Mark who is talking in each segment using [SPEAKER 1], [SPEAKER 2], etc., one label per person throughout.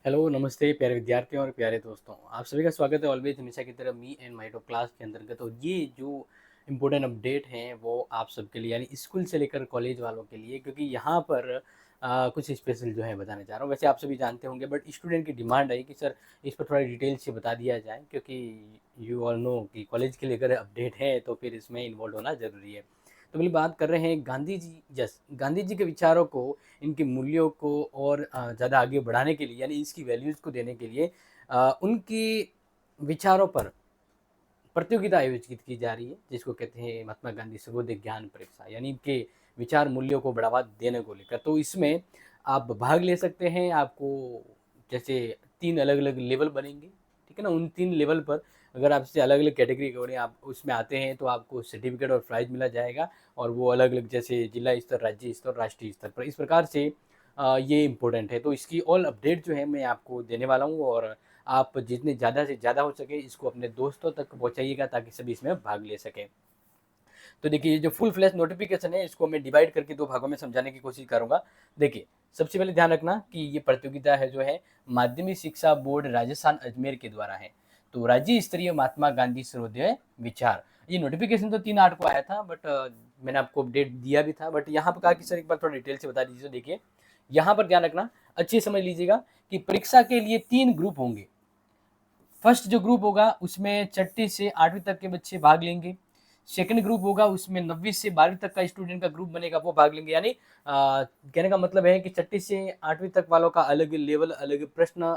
[SPEAKER 1] Hello, नमस्ते प्यारे विद्यार्थियों और प्यारे दोस्तों। आप सभी का स्वागत है ऑलवेज हमेशा की तरह me and my talk class के अंतर्गत। और ये जो इम्पोर्टेंट अपडेट हैं वो आप सबके लिए यानी स्कूल से लेकर कॉलेज वालों के लिए, क्योंकि यहाँ पर कुछ स्पेशल जो है बताने जा रहा हूँ। वैसे आप सभी जानते होंगे, बट स्टूडेंट की डिमांड है कि सर इस पर थोड़ा डिटेल से बता दिया जाए, क्योंकि यू ऑल नो कि कॉलेज के लेकर अपडेट है तो फिर इसमें इन्वॉल्व होना ज़रूरी है। तो पहले बात कर रहे हैं गांधी जी। गांधी जी के विचारों को, इनके मूल्यों को और ज़्यादा आगे बढ़ाने के लिए यानी इसकी वैल्यूज़ को देने के लिए उनके विचारों पर प्रतियोगिता आयोजित की जा रही है, जिसको कहते हैं महात्मा गांधी सर्वोदय ज्ञान परीक्षा, यानी इनके विचार मूल्यों को बढ़ावा देने को लेकर। तो इसमें आप भाग ले सकते हैं। आपको जैसे 3 अलग-अलग लेवल बनेंगे, ठीक है ना? उन 3 लेवल पर अगर आपसे अलग-अलग कैटेगरी के अकॉर्डिंग आप उसमें आते हैं तो आपको सर्टिफिकेट और प्राइज़ मिला जाएगा। और वो अलग-अलग जैसे जिला स्तर, राज्य स्तर, राष्ट्रीय स्तर पर, इस प्रकार से ये इम्पोर्टेंट है। तो इसकी ऑल अपडेट जो है मैं आपको देने वाला हूँ, और आप जितने ज़्यादा से ज़्यादा हो सके इसको अपने दोस्तों तक पहुँचाइएगा ताकि सभी इसमें भाग ले सकें। तो देखिए, ये जो फुल फ्लैश नोटिफिकेशन है इसको मैं डिवाइड करके 2 भागों में समझाने की कोशिश करूँगा। देखिए, सबसे पहले ध्यान रखना कि ये प्रतियोगिता है जो है माध्यमिक शिक्षा बोर्ड राजस्थान अजमेर के द्वारा है। तो राज्य स्तरीय महात्मा गांधी सर्वोदय विचार, ये नोटिफिकेशन तो 3/8 को आया था, बट मैंने आपको अपडेट दिया भी था। बट यहाँ पर कहा कि सर एक बार थोड़ा डिटेल से बता दीजिए। तो देखिए, यहाँ पर ध्यान रखना, अच्छे से समझ लीजिएगा कि परीक्षा के लिए 3 ग्रुप होंगे। फर्स्ट जो ग्रुप होगा उसमें छठी से 8वीं तक के बच्चे भाग लेंगे। सेकंड ग्रुप होगा उसमें 9वीं से 12वीं तक का स्टूडेंट का ग्रुप बनेगा, वो भाग लेंगे। यानी कहने का मतलब है कि छठी से 8वीं तक वालों का अलग लेवल, अलग प्रश्न,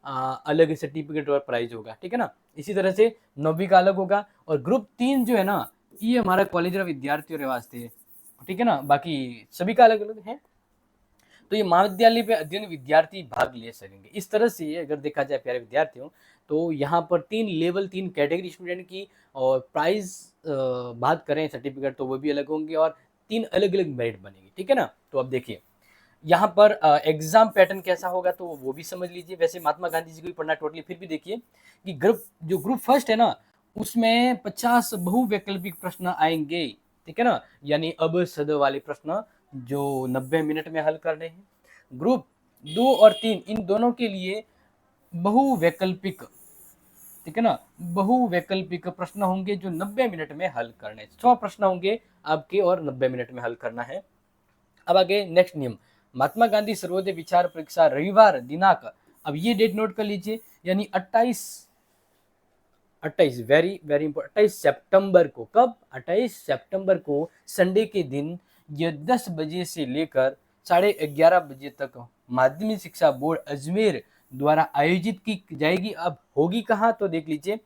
[SPEAKER 1] अलग सर्टिफिकेट और प्राइज होगा, ठीक है ना? इसी तरह से 9वीं का अलग होगा। और ग्रुप 3 जो है ना, ये हमारा कॉलेज और विद्यार्थियों के वास्ते है, ठीक है ना? बाकी सभी का अलग अलग है। तो ये महाविद्यालय पे अध्ययन विद्यार्थी भाग ले सकेंगे। इस तरह से अगर देखा जाए प्यारे विद्यार्थियों, तो यहाँ पर 3 लेवल, 3 कैटेगरी स्टूडेंट की, और प्राइस बात करें सर्टिफिकेट तो वो भी अलग होंगे, और 3 अलग-अलग मेरिट बनेंगे, ठीक है ना? तो अब देखिए, यहाँ पर एग्जाम पैटर्न कैसा होगा तो वो भी समझ लीजिए। वैसे महात्मा गांधी जी को भी पढ़ना टोटली, फिर भी देखिए कि ग्रुप फर्स्ट है ना, उसमें 50 बहुवैकल्पिक प्रश्न आएंगे, ठीक है ना? यानी अब सद वाले प्रश्न जो 90 मिनट में हल करने हैं। ग्रुप 2 और 3 इन दोनों के लिए बहुवैकल्पिक, ठीक है ना? बहुवैकल्पिक प्रश्न होंगे जो 90 मिनट में हल करने, 100 प्रश्न होंगे आपके और 90 मिनट में हल करना है। अब आगे नेक्स्ट नियम, महात्मा गांधी सर्वोदय विचार परीक्षा रविवार दिनांक, अब ये डेट नोट कर लीजिए, यानी 28 वेरी वेरी इंपॉर्टेंट, 28 सितंबर को। कब? 28 सितंबर को संडे के दिन ये 10 बजे से लेकर 11:30 बजे तक माध्यमिक शिक्षा बोर्ड अजमेर द्वारा आयोजित की जाएगी। अब होगी कहाँ तो देख लीजिए,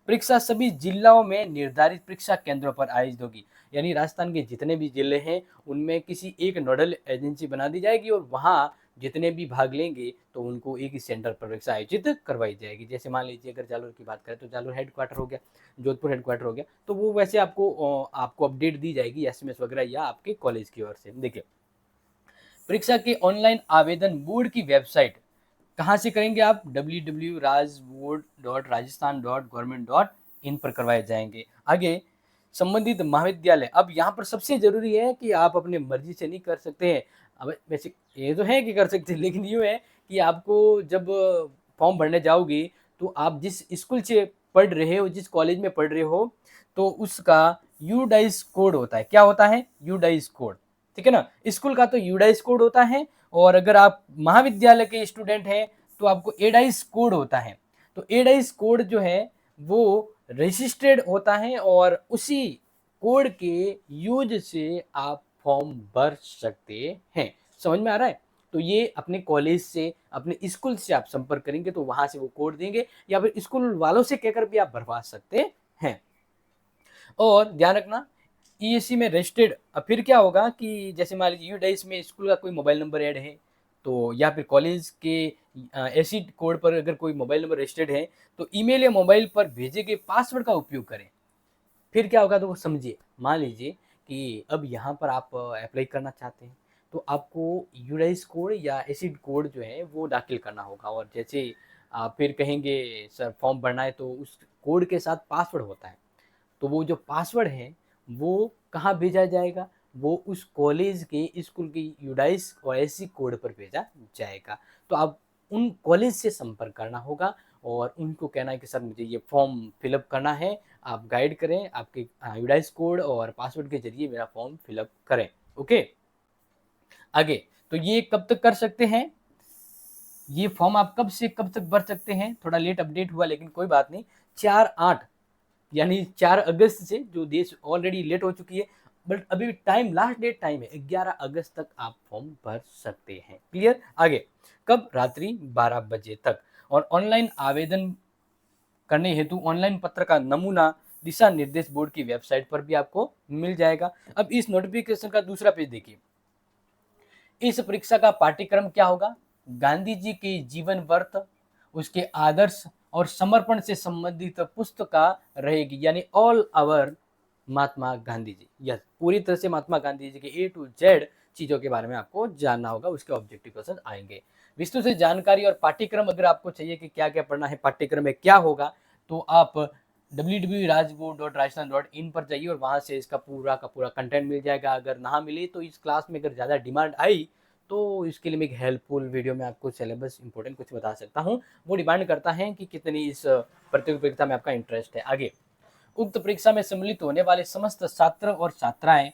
[SPEAKER 1] परीक्षा सभी जिलों में निर्धारित परीक्षा केंद्रों पर आयोजित होगी। यानी राजस्थान के जितने भी जिले हैं उनमें किसी एक नोडल एजेंसी बना दी जाएगी, और वहाँ जितने भी भाग लेंगे तो उनको एक ही सेंटर पर परीक्षा आयोजित करवाई जाएगी। जैसे मान लीजिए अगर जालोर की बात करें तो जालोर हेडक्वार्टर हो गया, जोधपुर हेडक्वार्टर हो गया, तो वो वैसे आपको अपडेट दी जाएगी एसएमएस वगैरह या आपके कॉलेज की ओर से। देखिए, परीक्षा के ऑनलाइन आवेदन बोर्ड की वेबसाइट कहाँ से करेंगे आप? www.rajboard.rajasthan.government.in पर करवाए जाएंगे। आगे संबंधित महाविद्यालय, अब यहाँ पर सबसे जरूरी है कि आप अपने मर्जी से नहीं कर सकते हैं। अब वैसे ये तो है कि कर सकते हैं, लेकिन यूँ है कि आपको जब फॉर्म भरने जाओगे तो आप जिस स्कूल से पढ़ रहे हो, जिस कॉलेज में पढ़ रहे हो, तो उसका यूडाइस कोड होता है। क्या होता है? यूडाइस कोड, ठीक है ना? स्कूल का तो यूडाइस कोड होता है, और अगर आप महाविद्यालय के स्टूडेंट हैं तो आपको एडाइस कोड होता है। तो एडाइस कोड जो है वो रजिस्टर्ड होता है, और उसी कोड के यूज से आप फॉर्म भर सकते हैं। समझ में आ रहा है? तो ये अपने कॉलेज से, अपने स्कूल से आप संपर्क करेंगे तो वहां से वो कोड देंगे, या फिर स्कूल वालों से कहकर भी आप भरवा सकते हैं। और ध्यान रखना, ईएससी में रजिस्टर्ड, अब फिर क्या होगा कि जैसे मान लीजिए यूडाइस में स्कूल का कोई मोबाइल नंबर ऐड है, तो या फिर कॉलेज के एसी कोड पर अगर कोई मोबाइल नंबर रजिस्टर्ड है, तो ईमेल या मोबाइल पर भेजे गए पासवर्ड का उपयोग करें। फिर क्या होगा तो वो समझिए। मान लीजिए कि अब यहाँ पर आप अप्लाई करना चाहते हैं, तो आपको यूडाइस कोड या एसिड कोड जो है वो दाखिल करना होगा, और जैसे आप फिर कहेंगे सर फॉर्म भरना है, तो उस कोड के साथ पासवर्ड होता है। तो वो जो पासवर्ड है वो कहाँ भेजा जाएगा? वो उस कॉलेज के, स्कूल की यूडाइस और एससी कोड पर भेजा जाएगा। तो आप उन कॉलेज से संपर्क करना होगा और उनको कहना है कि सर मुझे ये फॉर्म फिलअप करना है, आप गाइड करें, आपके यूडाइस कोड और पासवर्ड के जरिए मेरा फॉर्म फिलअप करें। ओके, आगे तो ये कब तक कर सकते हैं, ये फॉर्म आप कब से कब तक भर सकते हैं, थोड़ा लेट अपडेट हुआ लेकिन कोई बात नहीं, 4/8 यानी 4 अगस्त से, जो देश ऑलरेडी लेट हो चुकी है, बट अभी टाइम, लास्ट डेट टाइम है 11 अगस्त तक आप फॉर्म भर सकते हैं। क्लियर, आगे कब, रात्रि 12 बजे तक। और ऑनलाइन आवेदन करने हेतु ऑनलाइन पत्र का नमूना दिशा निर्देश बोर्ड की वेबसाइट पर भी आपको मिल जाएगा। अब इस नोटिफिकेशन का दूसरा पेज देखिए, इस परीक्षा का पाठ्यक्रम क्या होगा, गांधी जी के जीवन वर्त, उसके आदर्श और समर्पण से संबंधित पुस्तका रहेगी, यानी all our Mahatma Gandhi ji. Yes, पूरी तरह से महात्मा गांधी जी के ए टू जेड चीजों के बारे में आपको जानना होगा, उसके ऑब्जेक्टिव क्वेश्चन आएंगे। विस्तृत से जानकारी और पाठ्यक्रम अगर आपको चाहिए कि क्या क्या पढ़ना है, पाठ्यक्रम में क्या होगा, तो आप www.rajboard.rajasthan.in पर जाइए और वहां से इसका पूरा का पूरा कंटेंट मिल जाएगा। अगर ना मिले तो इस क्लास में अगर ज़्यादा डिमांड आई तो इसके लिए मैं एक हेल्पफुल वीडियो में आपको सिलेबस इंपॉर्टेंट कुछ बता सकता हूँ, वो डिमांड करता है कि कितनी इस प्रतियोगिता में आपका इंटरेस्ट है। आगे, उक्त परीक्षा में सम्मिलित होने वाले समस्त छात्र और छात्राएं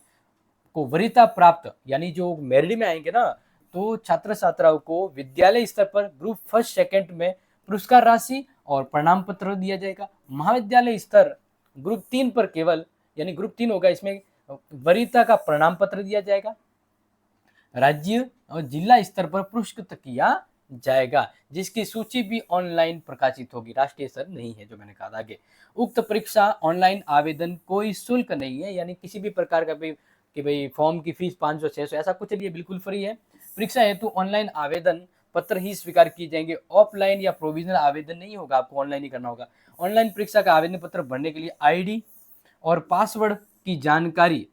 [SPEAKER 1] को वरीयता प्राप्त, यानी जो मेरिट में आएंगे ना, तो छात्र छात्राओं को विद्यालय स्तर पर ग्रुप फर्स्ट सेकंड में पुरस्कार राशि और प्रमाण पत्र दिया जाएगा। महाविद्यालय स्तर ग्रुप 3 पर केवल, यानी ग्रुप 3 होगा, इसमें वरीयता का प्रमाण पत्र दिया जाएगा। राज्य और जिला स्तर पर पुरस्कृत किया जाएगा, जिसकी सूची भी ऑनलाइन प्रकाशित होगी, राष्ट्रीय स्तर नहीं है जो मैंने कहा। आगे, उक्त परीक्षा ऑनलाइन आवेदन कोई शुल्क नहीं है, यानी किसी भी प्रकार का भी कि भाई फॉर्म की फीस 500-600 ऐसा कुछ नहीं है, बिल्कुल फ्री है। परीक्षा हेतु ऑनलाइन आवेदन पत्र ही स्वीकार किए जाएंगे, ऑफलाइन या प्रोविजनल आवेदन नहीं होगा, आपको ऑनलाइन ही करना होगा। ऑनलाइन परीक्षा का आवेदन पत्र भरने के लिए आईडी और पासवर्ड की जानकारी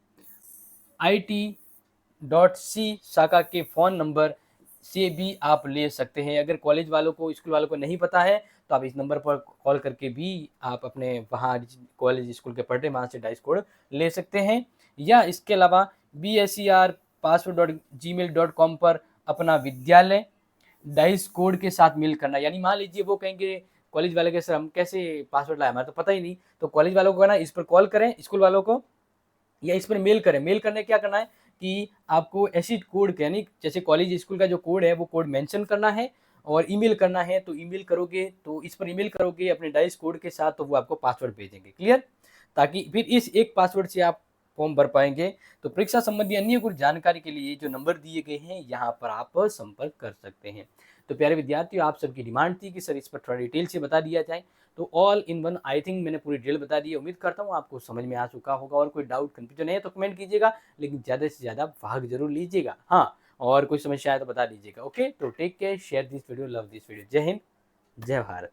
[SPEAKER 1] IT.C शाखा के फोन नंबर से भी आप ले सकते हैं। अगर कॉलेज वालों को, स्कूल वालों को नहीं पता है तो आप इस नंबर पर कॉल करके भी आप अपने वहाँ कॉलेज स्कूल के पढ़े वहाँ से डाइस कोड ले सकते हैं। या इसके अलावा BSER password.gmail.com पर अपना विद्यालय डाइस कोड के साथ मेल करना, यानी मान लीजिए वो कहेंगे कॉलेज वाले के सर हम कैसे पासवर्ड लाए, हमारा तो पता ही नहीं, तो कॉलेज वालों को ना इस पर कॉल करें, स्कूल वालों को, या इस पर मेल करें। मेल करने क्या करना है कि आपको ऐसी कोड, यानी जैसे कॉलेज स्कूल का जो कोड है वो कोड मेंशन करना है और ईमेल करना है। तो ईमेल करोगे, तो इस पर ईमेल करोगे अपने डाइस कोड के साथ, तो वो आपको पासवर्ड भेजेंगे। क्लियर, ताकि फिर इस एक पासवर्ड से आप फॉर्म भर पाएंगे। तो परीक्षा संबंधी अन्य कुछ जानकारी के लिए जो नंबर दिए गए हैं यहाँ पर आप संपर्क कर सकते हैं। तो प्यारे विद्यार्थियों, आप सबकी डिमांड थी कि सर इस पर थोड़ा डिटेल से बता दिया जाए, तो all in one I think मैंने पूरी डिटेल बता दी है। उम्मीद करता हूँ आपको समझ में आ चुका होगा, और कोई डाउट कंफ्यूजन है तो कमेंट कीजिएगा, लेकिन ज़्यादा से ज़्यादा भाग जरूर लीजिएगा। हाँ, और कोई समस्या है तो बता दीजिएगा। ओके, तो take care, share this video, love this video. जय हिंद, जय भारत।